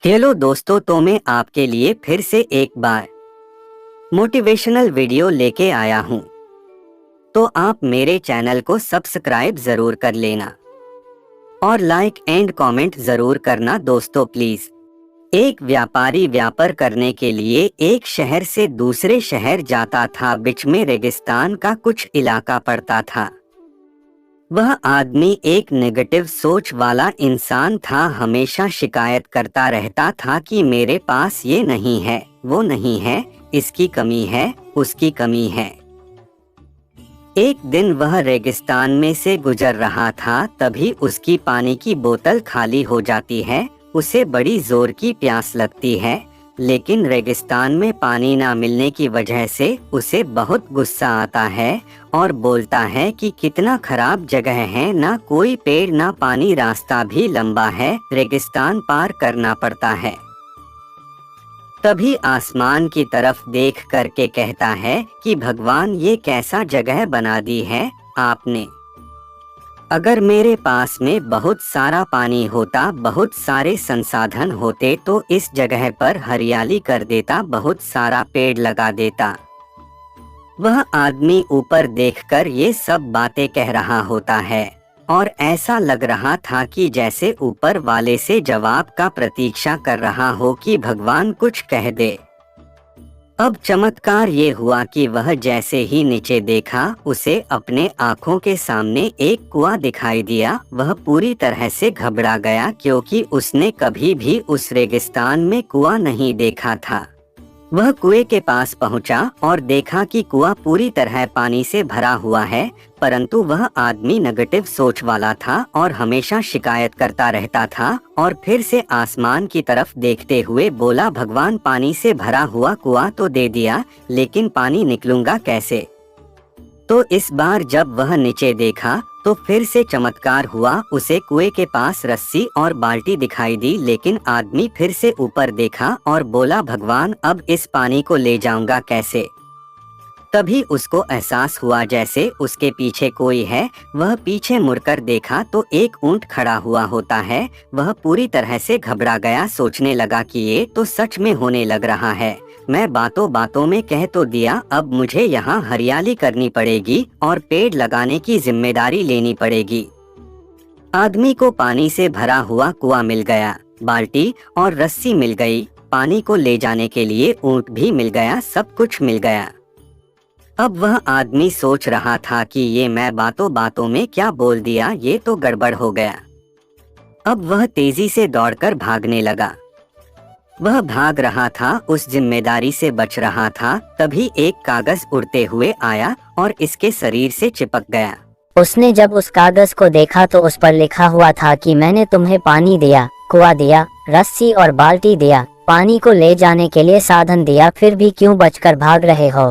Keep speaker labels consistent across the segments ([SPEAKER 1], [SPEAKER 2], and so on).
[SPEAKER 1] Hello दोस्तों, तो मैं आपके लिए फिर से एक बार मोटिवेशनल वीडियो लेके आया हूँ। तो आप मेरे चैनल को सब्सक्राइब जरूर कर लेना और लाइक एंड कमेंट जरूर करना दोस्तों प्लीज। एक व्यापारी व्यापार करने के लिए एक शहर से दूसरे शहर जाता था। बीच में रेगिस्तान का कुछ इलाका पड़ता था। वह आदमी एक नेगेटिव सोच वाला इंसान था। हमेशा शिकायत करता रहता था कि मेरे पास ये नहीं है, वो नहीं है, इसकी कमी है, उसकी कमी है। एक दिन वह रेगिस्तान में से गुजर रहा था, तभी उसकी पानी की बोतल खाली हो जाती है। उसे बड़ी जोर की प्यास लगती है, लेकिन रेगिस्तान में पानी ना मिलने की वजह से उसे बहुत गुस्सा आता है और बोलता है कि कितना खराब जगह है, ना कोई पेड़ ना पानी, रास्ता भी लंबा है, रेगिस्तान पार करना पड़ता है। तभी आसमान की तरफ देख करके कहता है कि भगवान, ये कैसा जगह बना दी है आपने। अगर मेरे पास में बहुत सारा पानी होता, बहुत सारे संसाधन होते, तो इस जगह पर हरियाली कर देता, बहुत सारा पेड़ लगा देता। वह आदमी ऊपर देखकर ये सब बातें कह रहा होता है और ऐसा लग रहा था कि जैसे ऊपर वाले से जवाब का प्रतीक्षा कर रहा हो कि भगवान कुछ कह दे। अब चमत्कार ये हुआ कि वह जैसे ही नीचे देखा, उसे अपने आँखों के सामने एक कुआं दिखाई दिया। वह पूरी तरह से घबरा गया, क्योंकि उसने कभी भी उस रेगिस्तान में कुआं नहीं देखा था। वह कुएं के पास पहुंचा और देखा कि कुआं पूरी तरह पानी से भरा हुआ है, परंतु वह आदमी नेगेटिव सोच वाला था और हमेशा शिकायत करता रहता था। और फिर से आसमान की तरफ देखते हुए बोला, भगवान, पानी से भरा हुआ कुआं तो दे दिया, लेकिन पानी निकलूंगा कैसे। तो इस बार जब वह नीचे देखा तो फिर से चमत्कार हुआ। उसे कुएं के पास रस्सी और बाल्टी दिखाई दी, लेकिन आदमी फिर से ऊपर देखा और बोला, भगवान, अब इस पानी को ले जाऊंगा कैसे। तभी उसको एहसास हुआ जैसे उसके पीछे कोई है। वह पीछे मुड़कर देखा तो एक ऊंट खड़ा हुआ होता है। वह पूरी तरह से घबरा गया, सोचने लगा कि ये तो सच में होने लग रहा है। मैं बातों बातों में कह तो दिया, अब मुझे यहाँ हरियाली करनी पड़ेगी और पेड़ लगाने की जिम्मेदारी लेनी पड़ेगी। आदमी को पानी से भरा हुआ कुआं मिल गया, बाल्टी और रस्सी मिल गई, पानी को ले जाने के लिए ऊंट भी मिल गया, सब कुछ मिल गया। अब वह आदमी सोच रहा था कि ये मैं बातों बातों में क्या बोल दिया, ये तो गड़बड़ हो गया। अब वह तेजी से दौड़कर भागने लगा। वह भाग रहा था, उस जिम्मेदारी से बच रहा था। तभी एक कागज उड़ते हुए आया और इसके शरीर से चिपक गया।
[SPEAKER 2] उसने जब उस कागज को देखा तो उस पर लिखा हुआ था कि मैंने तुम्हें पानी दिया, कुआं दिया, रस्सी और बाल्टी दिया, पानी को ले जाने के लिए साधन दिया, फिर भी क्यों बचकर भाग रहे हो।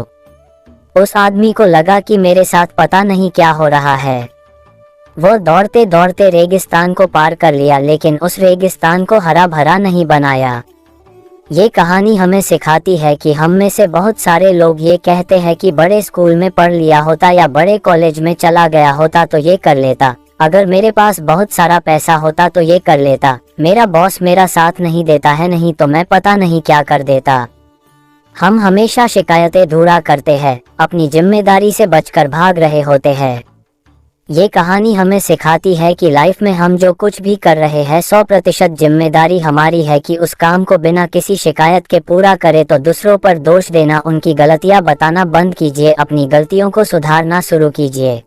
[SPEAKER 2] उस आदमी को लगा कि मेरे साथ पता नहीं क्या हो रहा है। वो दौड़ते दौड़ते रेगिस्तान को पार कर लिया, लेकिन उस रेगिस्तान को हरा भरा नहीं बनाया। ये कहानी हमें सिखाती है कि हम में से बहुत सारे लोग ये कहते हैं कि बड़े स्कूल में पढ़ लिया होता या बड़े कॉलेज में चला गया होता तो ये कर लेता, अगर मेरे पास बहुत सारा पैसा होता तो ये कर लेता, मेरा बॉस मेरा साथ नहीं देता है, नहीं तो मैं पता नहीं क्या कर देता। हम हमेशा शिकायतें ढूंढा करते हैं, अपनी जिम्मेदारी से बचकर भाग रहे होते हैं। ये कहानी हमें सिखाती है कि लाइफ में हम जो कुछ भी कर रहे हैं 100% जिम्मेदारी हमारी है कि उस काम को बिना किसी शिकायत के पूरा करे। तो दूसरों पर दोष देना, उनकी गलतियां बताना बंद कीजिए, अपनी गलतियों को सुधारना शुरू कीजिए।